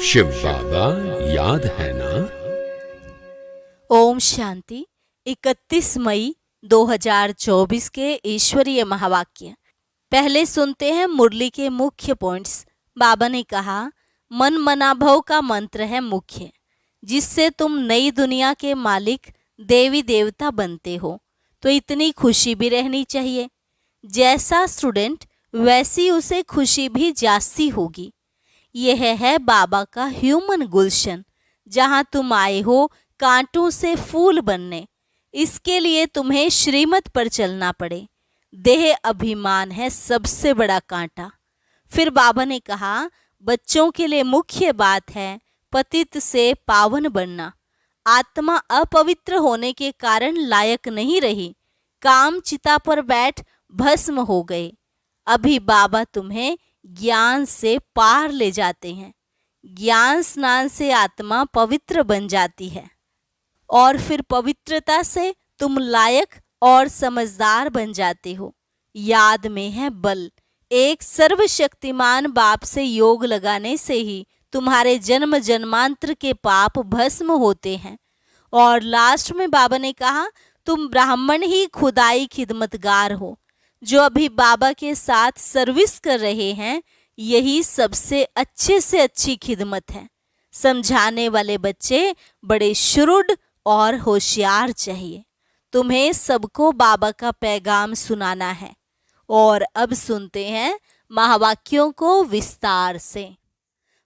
शिव बाबा याद है ना? ओम शांति। 31 मई 2024 के ईश्वरीय महावाक्य। पहले सुनते हैं मुरली के मुख्य पॉइंट्स। बाबा ने कहा, मन मनाभव का मंत्र है मुख्य, जिससे तुम नई दुनिया के मालिक देवी देवता बनते हो। तो इतनी खुशी भी रहनी चाहिए। जैसा स्टूडेंट वैसी उसे खुशी भी जास्ती होगी। यह है बाबा का ह्यूमन गुलशन, जहां तुम आए हो कांटों से फूल बनने। इसके लिए तुम्हें श्रीमत पर चलना पड़े। देह अभिमान है सबसे बड़ा कांटा। फिर बाबा ने कहा, बच्चों के लिए मुख्य बात है पतित से पावन बनना। आत्मा अपवित्र होने के कारण लायक नहीं रही, काम चिता पर बैठ भस्म हो गए। अभी बाबा तुम्हें ज्ञान से पार ले जाते हैं। ज्ञान स्नान से आत्मा पवित्र बन जाती है और फिर पवित्रता से तुम लायक और समझदार बन जाते हो। याद में है बल। एक सर्वशक्तिमान बाप से योग लगाने से ही तुम्हारे जन्म जन्मांतर के पाप भस्म होते हैं। और लास्ट में बाबा ने कहा, तुम ब्राह्मण ही खुदाई खिदमतगार हो, जो अभी बाबा के साथ सर्विस कर रहे हैं। यही सबसे अच्छे से अच्छी खिदमत है। समझाने वाले बच्चे बड़े शुरुड और होशियार चाहिए। तुम्हें सबको बाबा का पैगाम सुनाना है। और अब सुनते हैं महावाक्यों को विस्तार से।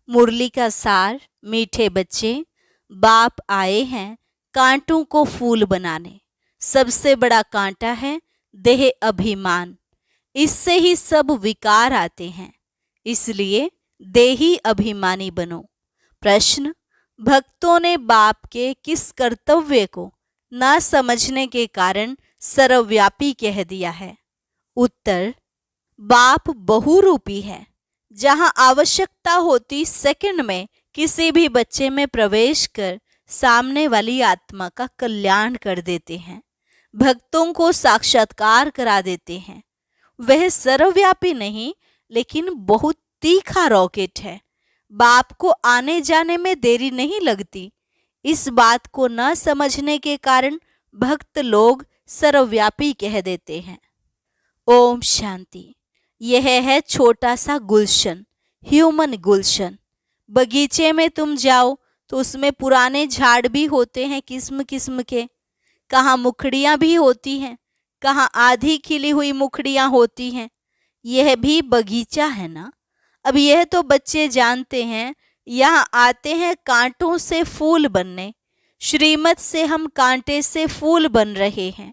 मुरली का सार। मीठे बच्चे, बाप आए हैं कांटों को फूल बनाने। सबसे बड़ा कांटा है देह अभिमान। इससे ही सब विकार आते हैं। इसलिए देही अभिमानी बनो। प्रश्न, भक्तों ने बाप के किस कर्तव्य को न समझने के कारण सर्वव्यापी कह दिया है? उत्तर, बाप बहुरूपी है। जहां आवश्यकता होती सेकंड में किसी भी बच्चे में प्रवेश कर सामने वाली आत्मा का कल्याण कर देते हैं। भक्तों को साक्षात्कार करा देते हैं। वह सर्वव्यापी नहीं, लेकिन बहुत तीखा रॉकेट है। बाप को आने जाने में देरी नहीं लगती। इस बात को न समझने के कारण भक्त लोग सर्वव्यापी कह देते हैं। ओम शांति। यह है छोटा सा गुलशन, ह्यूमन गुलशन। बगीचे में तुम जाओ तो उसमें पुराने झाड़ भी होते हैं किस्म किस्म के। कहाँ मुखड़ियाँ भी होती हैं, कहाँ आधी खिली हुई मुखड़ियाँ होती हैं। यह भी बगीचा है ना। अब यह तो बच्चे जानते हैं, यहाँ आते हैं कांटों से फूल बनने। श्रीमत से हम कांटे से फूल बन रहे हैं।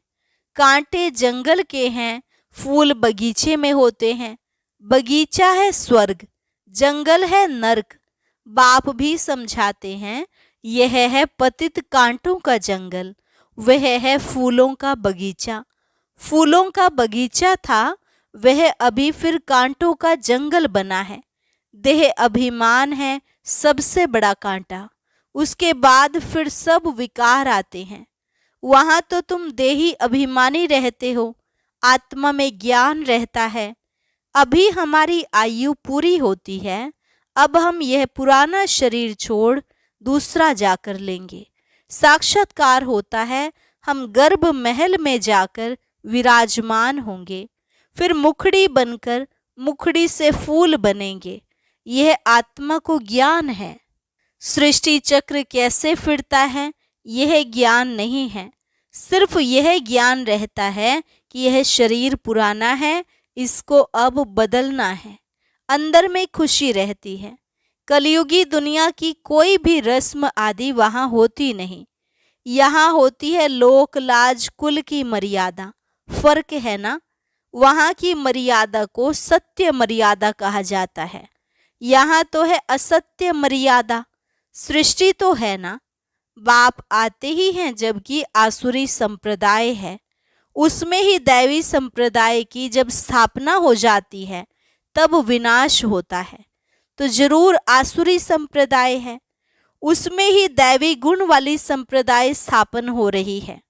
कांटे जंगल के हैं, फूल बगीचे में होते हैं। बगीचा है स्वर्ग, जंगल है नरक। बाप भी समझाते हैं, यह है पतित कांटों का जंगल, वह है फूलों का बगीचा। फूलों का बगीचा था, वह अभी फिर कांटों का जंगल बना है। देह अभिमान है सबसे बड़ा कांटा। उसके बाद फिर सब विकार आते हैं। वहां तो तुम देही अभिमानी रहते हो, आत्मा में ज्ञान रहता है। अभी हमारी आयु पूरी होती है। अब हम यह पुराना शरीर छोड़ दूसरा जाकर लेंगे। साक्षात्कार होता है, हम गर्भ महल में जाकर विराजमान होंगे। फिर मुखड़ी बनकर मुखड़ी से फूल बनेंगे। यह आत्मा को ज्ञान है। सृष्टि चक्र कैसे फिरता है यह ज्ञान नहीं है। सिर्फ यह ज्ञान रहता है कि यह शरीर पुराना है, इसको अब बदलना है। अंदर में खुशी रहती है। कलयुगी दुनिया की कोई भी रस्म आदि वहाँ होती नहीं। यहाँ होती है लोक लाज कुल की मर्यादा। फर्क है ना। वहाँ की मर्यादा को सत्य मर्यादा कहा जाता है। यहाँ तो है असत्य मर्यादा। सृष्टि तो है ना। बाप आते ही हैं जबकि आसुरी संप्रदाय है। उसमें ही दैवी संप्रदाय की जब स्थापना हो जाती है तब विनाश होता है। तो जरूर आसुरी संप्रदाय है। उसमें ही दैवी गुण वाली संप्रदाय स्थापन हो रही है।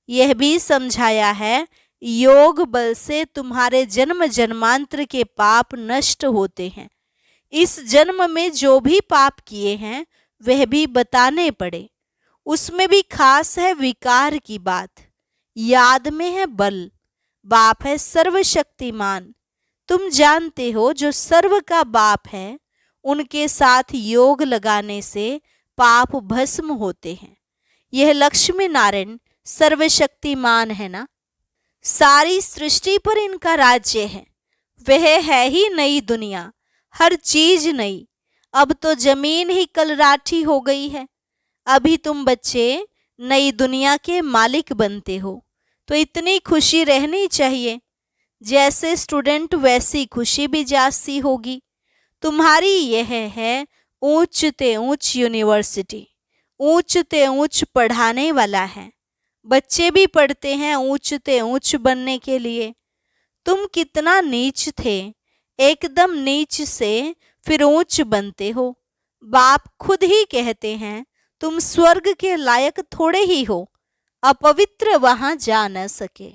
यह भी समझाया है, योग बल से तुम्हारे जन्म जन्मांतर के पाप नष्ट होते हैं। इस जन्म में जो भी पाप किए हैं वह भी बताने पड़े। उसमें भी खास है विकार की बात। याद में है बल। बाप है सर्वशक्तिमान। तुम जानते हो जो सर्व का बाप है उनके साथ योग लगाने से पाप भस्म होते हैं। यह लक्ष्मी नारायण सर्वशक्तिमान है ना। सारी सृष्टि पर इनका राज्य है। वह है ही नई दुनिया, हर चीज नई। अब तो जमीन ही कलराठी हो गई है। अभी तुम बच्चे नई दुनिया के मालिक बनते हो तो इतनी खुशी रहनी चाहिए। जैसे स्टूडेंट वैसी खुशी भी जास्ती होगी। तुम्हारी यह है ऊंच ते ऊंच यूनिवर्सिटी। ऊंच ते ऊंच पढ़ाने वाला है। बच्चे भी पढ़ते हैं ऊंच ते ऊंच बनने के लिए। तुम कितना नीच थे, एकदम नीच से फिर ऊंच बनते हो। बाप खुद ही कहते हैं तुम स्वर्ग के लायक थोड़े ही हो, अपवित्र वहां जा न सके।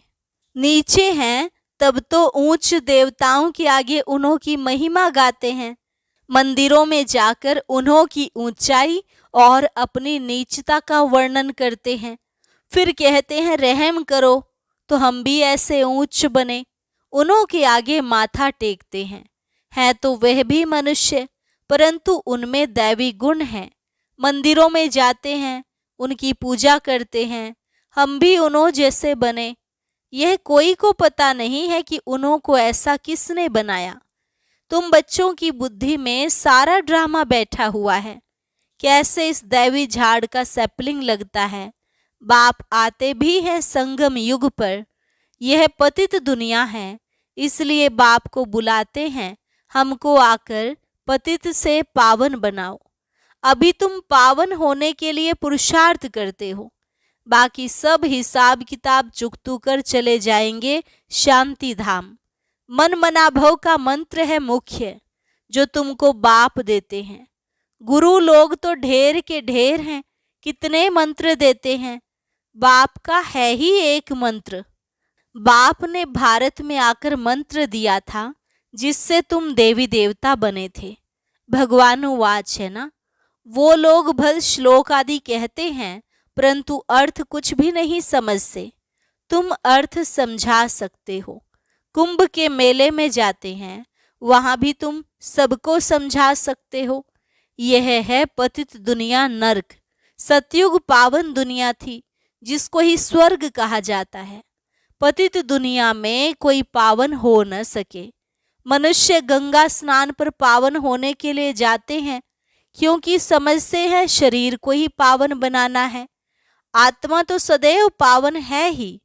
नीचे हैं तब तो ऊंच देवताओं के आगे उन्हों की महिमा गाते हैं। मंदिरों में जाकर उन्हों की ऊंचाई और अपनी नीचता का वर्णन करते हैं। फिर कहते हैं रहम करो तो हम भी ऐसे ऊंच बने। उन्हों के आगे माथा टेकते हैं। है तो वह भी मनुष्य, परंतु उनमें दैवी गुण है। मंदिरों में जाते हैं, उनकी पूजा करते हैं। हम भी उन्हों जैसे बने। यह कोई को पता नहीं है कि उन्हों को ऐसा किसने बनाया। तुम बच्चों की बुद्धि में सारा ड्रामा बैठा हुआ है। कैसे इस दैवी झाड़ का सैपलिंग लगता है। बाप आते भी हैं संगम युग पर। यह पतित दुनिया है, इसलिए बाप को बुलाते हैं हमको आकर पतित से पावन बनाओ। अभी तुम पावन होने के लिए पुरुषार्थ करते हो। बाकी सब हिसाब किताब चुकतू कर चले जाएंगे शांति धाम। मन मनाभव का मंत्र है मुख्य, जो तुमको बाप देते हैं। गुरु लोग तो ढेर के ढेर हैं, कितने मंत्र देते हैं। बाप का है ही एक मंत्र। बाप ने भारत में आकर मंत्र दिया था जिससे तुम देवी देवता बने थे। भगवानुवाच है ना। वो लोग भल श्लोक आदि कहते हैं परंतु अर्थ कुछ भी नहीं समझते। तुम अर्थ समझा सकते हो। कुंभ के मेले में जाते हैं, वहां भी तुम सबको समझा सकते हो। यह है पतित दुनिया नरक। सतयुग पावन दुनिया थी जिसको ही स्वर्ग कहा जाता है। पतित दुनिया में कोई पावन हो न सके। मनुष्य गंगा स्नान पर पावन होने के लिए जाते हैं क्योंकि समझते हैं शरीर को ही पावन बनाना है। आत्मा तो सदैव पावन है ही।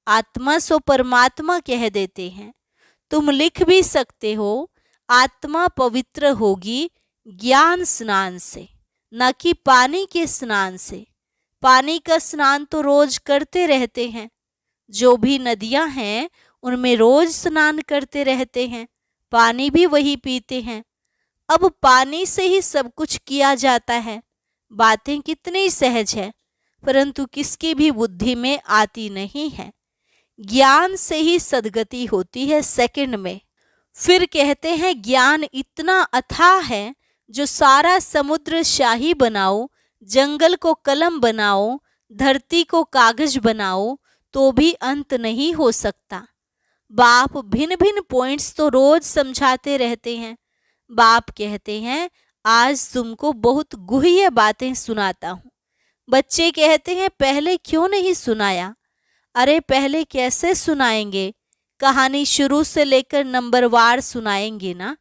आत्मा सो परमात्मा कह देते हैं। तुम लिख भी सकते हो आत्मा पवित्र होगी ज्ञान स्नान से, न कि पानी के स्नान से। पानी का स्नान तो रोज करते रहते हैं। जो भी नदियां हैं उनमें रोज स्नान करते रहते हैं। पानी भी वही पीते हैं। अब पानी से ही सब कुछ किया जाता है। बातें कितनी सहज है, परंतु किसकी भी बुद्धि में आती नहीं है। ज्ञान से ही सद्गति होती है सेकंड में। फिर कहते हैं ज्ञान इतना अथाह है जो सारा समुद्र शाही बनाओ, जंगल को कलम बनाओ, धरती को कागज बनाओ तो भी अंत नहीं हो सकता। बाप भिन्न भिन्न पॉइंट्स तो रोज समझाते रहते हैं। बाप कहते हैं आज तुमको बहुत गुह्य बातें सुनाता हूँ। बच्चे कहते हैं पहले क्यों नहीं सुनाया। अरे पहले कैसे सुनाएंगे, कहानी शुरू से लेकर नंबरवार सुनाएंगे ना।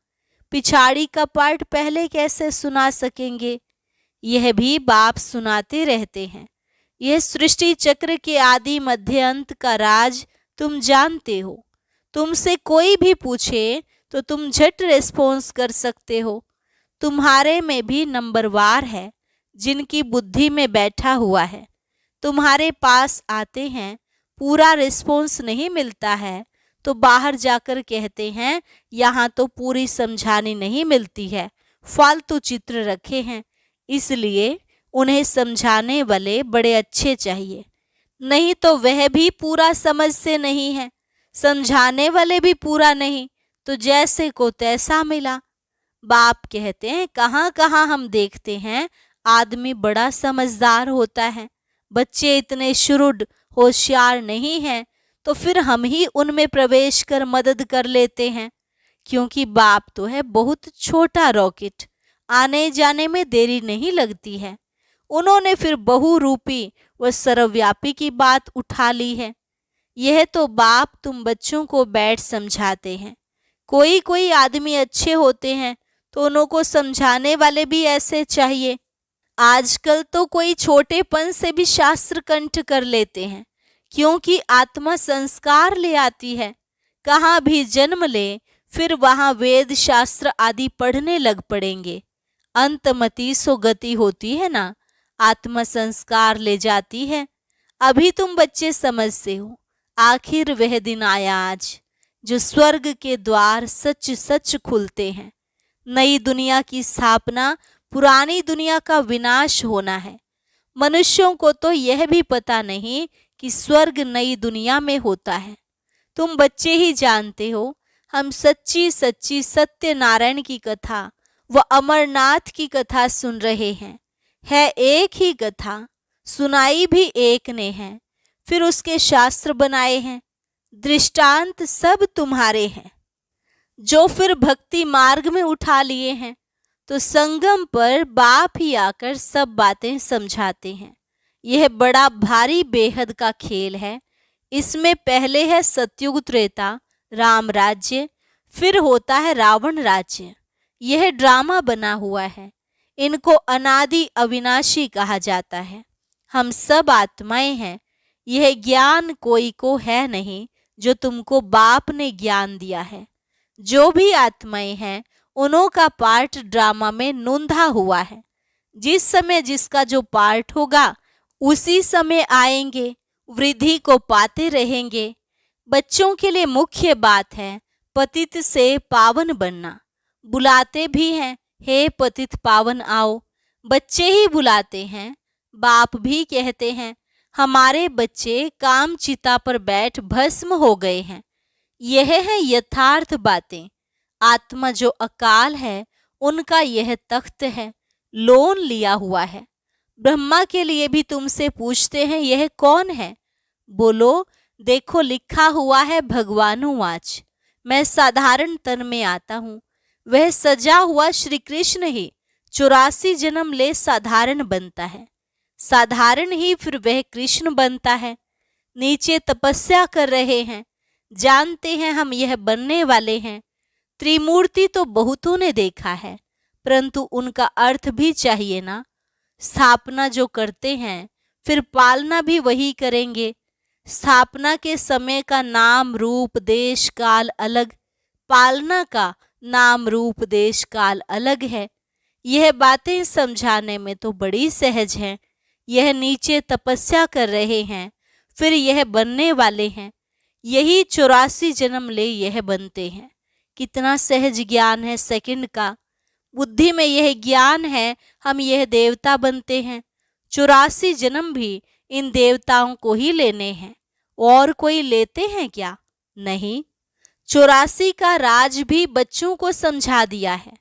पिछाड़ी का पार्ट पहले कैसे सुना सकेंगे। यह भी बाप सुनाते रहते हैं। यह सृष्टि चक्र के आदि मध्य अंत का राज तुम जानते हो। तुमसे कोई भी पूछे तो तुम झट रिस्पॉन्स कर सकते हो। तुम्हारे में भी नंबरवार है जिनकी बुद्धि में बैठा हुआ है। तुम्हारे पास आते हैं, पूरा रिस्पॉन्स नहीं मिलता है तो बाहर जाकर कहते हैं यहाँ तो पूरी समझानी नहीं मिलती है, फालतू चित्र रखे हैं। इसलिए उन्हें समझाने वाले बड़े अच्छे चाहिए, नहीं तो वह भी पूरा समझते नहीं है। समझाने वाले भी पूरा नहीं तो जैसे को तैसा मिला। बाप कहते हैं कहाँ कहाँ हम देखते हैं आदमी बड़ा समझदार होता है, बच्चे इतने शुरुड होशियार नहीं हैं, तो फिर हम ही उनमें प्रवेश कर मदद कर लेते हैं, क्योंकि बाप तो है बहुत छोटा रॉकेट, आने जाने में देरी नहीं लगती है। उन्होंने फिर बहुरूपी व सर्वव्यापी की बात उठा ली है। यह तो बाप तुम बच्चों को बैठ समझाते हैं। कोई कोई आदमी अच्छे होते हैं तो उनको समझाने वाले भी ऐसे चाहिए। आजकल तो कोई छोटेपन से भी शास्त्र कंठ कर लेते हैं, क्योंकि आत्मा संस्कार ले आती है। कहाँ भी जन्म ले फिर वहाँ वेद शास्त्र आदि पढ़ने लग पड़ेंगे। अंतमति सो गति होती है ना, आत्मा संस्कार ले जाती है। अभी तुम बच्चे समझते हो, आखिर वह दिन आया आज जो स्वर्ग के द्वार सच सच खुलते हैं। नई दुनिया की स्थापना, पुरानी दुनिया का विनाश होना है। मनुष्यों को तो यह भी पता नहीं कि स्वर्ग नई दुनिया में होता है। तुम बच्चे ही जानते हो, हम सच्ची सच्ची सत्यनारायण की कथा व अमरनाथ की कथा सुन रहे हैं। है एक ही कथा, सुनाई भी एक ने है, फिर उसके शास्त्र बनाए हैं, दृष्टांत सब तुम्हारे हैं। जो फिर भक्ति मार्ग में उठा लिए हैं, तो संगम पर बाप ही आकर सब बातें समझाते हैं। यह बड़ा भारी बेहद का खेल है। इसमें पहले है सतयुग त्रेता राम राज्य, फिर होता है रावण राज्य। यह ड्रामा बना हुआ है। इनको अनादि अविनाशी कहा जाता है। हम सब आत्माएं हैं। यह ज्ञान कोई को है नहीं जो तुमको बाप ने ज्ञान दिया है। जो भी आत्माएं हैं उन्हों का पार्ट ड्रामा में नोंधा हुआ है। जिस समय जिसका जो पार्ट होगा उसी समय आएंगे, वृद्धि को पाते रहेंगे। बच्चों के लिए मुख्य बात है पतित से पावन बनना। बुलाते भी हैं, हे पतित पावन आओ। बच्चे ही बुलाते हैं, बाप भी कहते हैं हमारे बच्चे काम चिता पर बैठ भस्म हो गए हैं। यह है यथार्थ बातें। आत्मा जो अकाल है उनका यह तख्त है, लोन लिया हुआ है। ब्रह्मा के लिए भी तुमसे पूछते हैं यह कौन है? बोलो देखो लिखा हुआ है भगवानुवाच। मैं साधारण तन में आता हूँ। वह सजा हुआ श्री कृष्ण ही 84 जन्म ले साधारण बनता है। साधारण ही फिर वह कृष्ण बनता है। नीचे तपस्या कर रहे हैं, जानते हैं हम यह बनने वाले हैं। त्रिमूर्ति तो बहुतों ने देखा है, परंतु उनका अर्थ भी चाहिए ना। स्थापना जो करते हैं फिर पालना भी वही करेंगे। स्थापना के समय का नाम रूप देश काल अलग, पालना का नाम रूप देश काल अलग है। यह बातें समझाने में तो बड़ी सहज है। यह नीचे तपस्या कर रहे हैं, फिर यह बनने वाले हैं। यही 84 जन्म ले यह बनते हैं। कितना सहज ज्ञान है सेकंड का। बुद्धि में यह ज्ञान है हम यह देवता बनते हैं। 84 जन्म भी इन देवताओं को ही लेने हैं, और कोई लेते हैं क्या? नहीं। 84 का राज भी बच्चों को समझा दिया है।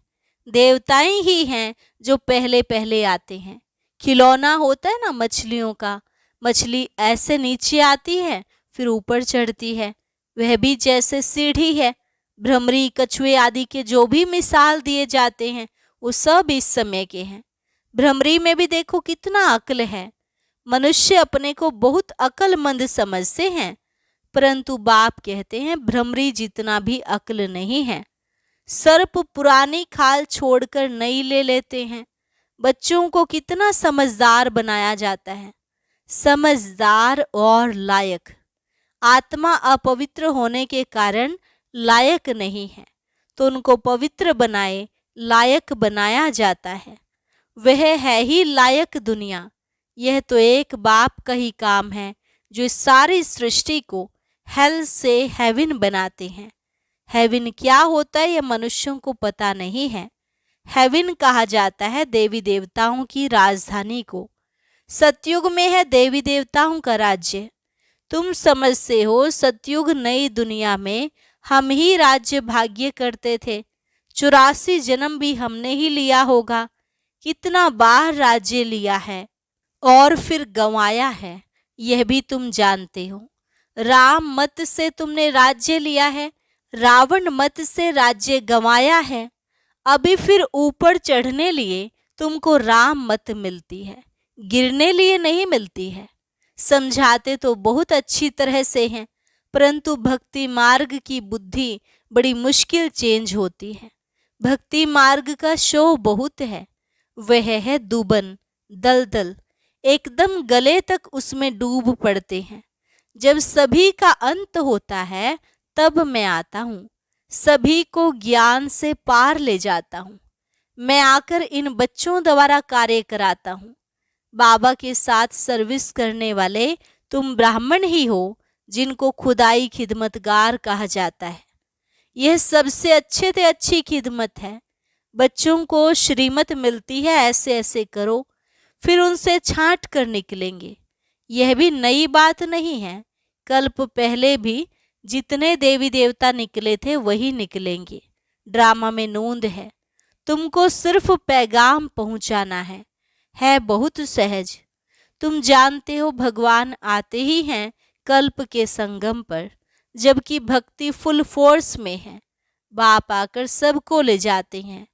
देवताएं ही हैं जो पहले पहले आते हैं। खिलौना होता है ना मछलियों का, मछली ऐसे नीचे आती है फिर ऊपर चढ़ती है, वह भी जैसे सीढ़ी है। भ्रमरी कछुए आदि के जो भी मिसाल दिए जाते हैं वो सब इस समय के हैं। भ्रमरी में भी देखो कितना अक्ल है। मनुष्य अपने को बहुत अक्लमंद समझते हैं, परंतु बाप कहते हैं भ्रमरी जितना भी अक्ल नहीं है। सर्प पुरानी खाल छोड़कर नई ले लेते हैं। बच्चों को कितना समझदार बनाया जाता है, समझदार और लायक। आत्मा अपवित्र होने के कारण लायक नहीं है, तो उनको पवित्र बनाए लायक बनाया जाता है। वह है ही लायक दुनिया। यह तो एक बाप का ही काम है जो इस सारी सृष्टि को हेल से हेवन बनाते हैं। हेवन क्या होता है यह मनुष्यों को पता नहीं है। हेवन कहा जाता है देवी देवताओं की राजधानी को। सतयुग में है देवी देवताओं का राज्य। तुम समझते हो सतयुग नई दुनिया में हम ही राज्य भाग्य करते थे। 84 जन्म भी हमने ही लिया होगा। कितना बार राज्य लिया है और फिर गंवाया है, यह भी तुम जानते हो। राम मत से तुमने राज्य लिया है, रावण मत से राज्य गंवाया है। अभी फिर ऊपर चढ़ने लिए तुमको राम मत मिलती है, गिरने लिए नहीं मिलती है। समझाते तो बहुत अच्छी तरह से हैं, परंतु भक्ति मार्ग की बुद्धि बड़ी मुश्किल चेंज होती है। भक्ति मार्ग का शो बहुत है, वह है दुबन, दलदल, एकदम गले तक उसमें डूब पड़ते हैं। जब सभी का अंत होता है तब मैं आता हूँ, सभी को ज्ञान से पार ले जाता हूँ। मैं आकर इन बच्चों द्वारा कार्य कराता हूँ। बाबा के साथ सर्विस करने वाले तुम ब्राह्मण ही हो, जिनको खुदाई खिदमतगार कहा जाता है। यह सबसे अच्छे से अच्छी खिदमत है। बच्चों को श्रीमत मिलती है, ऐसे ऐसे करो, फिर उनसे छांट कर निकलेंगे। यह भी नई बात नहीं है, कल्प पहले भी जितने देवी देवता निकले थे वही निकलेंगे। ड्रामा में नूंद है, तुमको सिर्फ पैगाम पहुंचाना है बहुत सहज। तुम जानते हो भगवान आते ही हैं कल्प के संगम पर, जबकि भक्ति फुल फोर्स में है। बाप आकर सबको ले जाते हैं।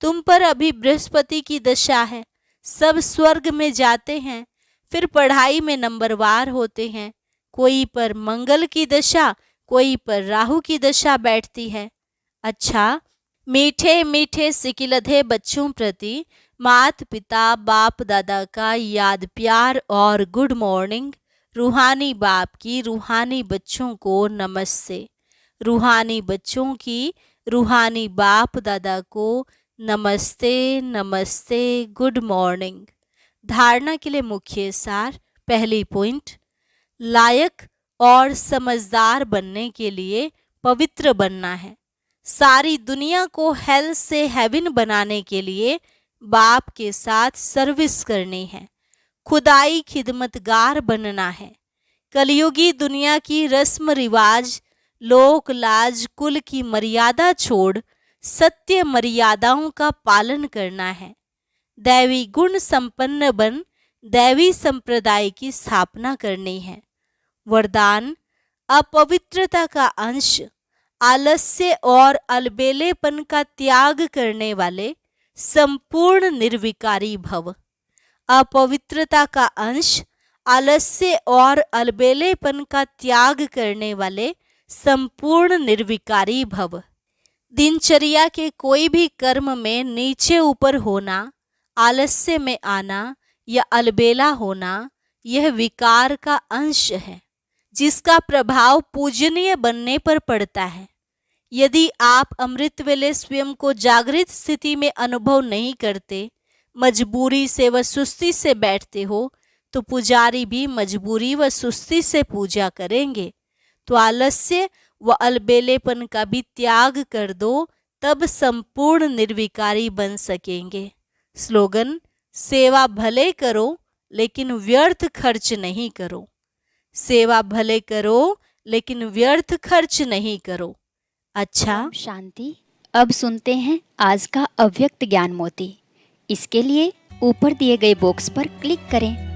तुम पर अभी बृहस्पति की दशा है, सब स्वर्ग में जाते हैं, फिर पढ़ाई में नंबरवार होते हैं। कोई पर मंगल की दशा, कोई पर राहु की दशा बैठती है। अच्छा, मीठे मीठे सिकिलधे बच्चों प्रति मात पिता बाप दादा का याद प्यार और गुड मॉर्निंग। रूहानी बाप की रूहानी बच्चों को नमस्ते, रूहानी बच्चों की रूहानी बाप दादा को नमस्ते नमस्ते, गुड मॉर्निंग। धारणा के लिए मुख्य सार। पहली पॉइंट, लायक और समझदार बनने के लिए पवित्र बनना है। सारी दुनिया को हेल से हेवन बनाने के लिए बाप के साथ सर्विस करनी है। खुदाई खिदमतगार बनना है। कलयुगी दुनिया की रस्म रिवाज, लोक लाज, कुल की मर्यादा छोड़ सत्य मर्यादाओं का पालन करना है। दैवी गुण संपन्न बन दैवी संप्रदाय की स्थापना करनी है। वरदान, अपवित्रता का अंश, आलस्य और अलबेलेपन का त्याग करने वाले संपूर्ण निर्विकारी भव। अपवित्रता का अंश, आलस्य और अलबेलेपन का त्याग करने वाले संपूर्ण निर्विकारी भव। दिनचर्या के कोई भी कर्म में नीचे ऊपर होना, आलस्य में आना या अलबेला होना, यह विकार का अंश है, जिसका प्रभाव पूजनीय बनने पर पड़ता है। यदि आप अमृत वेले स्वयं को जागृत स्थिति में अनुभव नहीं करते, मजबूरी से व सुस्ती से बैठते हो, तो पुजारी भी मजबूरी व सुस्ती से पूजा करेंगे। तो आलस्य व अलबेलेपन का भी त्याग कर दो, तब संपूर्ण निर्विकारी बन सकेंगे। स्लोगन, सेवा भले करो लेकिन व्यर्थ खर्च नहीं करो। सेवा भले करो लेकिन व्यर्थ खर्च नहीं करो। अच्छा, शांति। अब सुनते हैं आज का अव्यक्त ज्ञान मोती। इसके लिए ऊपर दिए गए बॉक्स पर क्लिक करें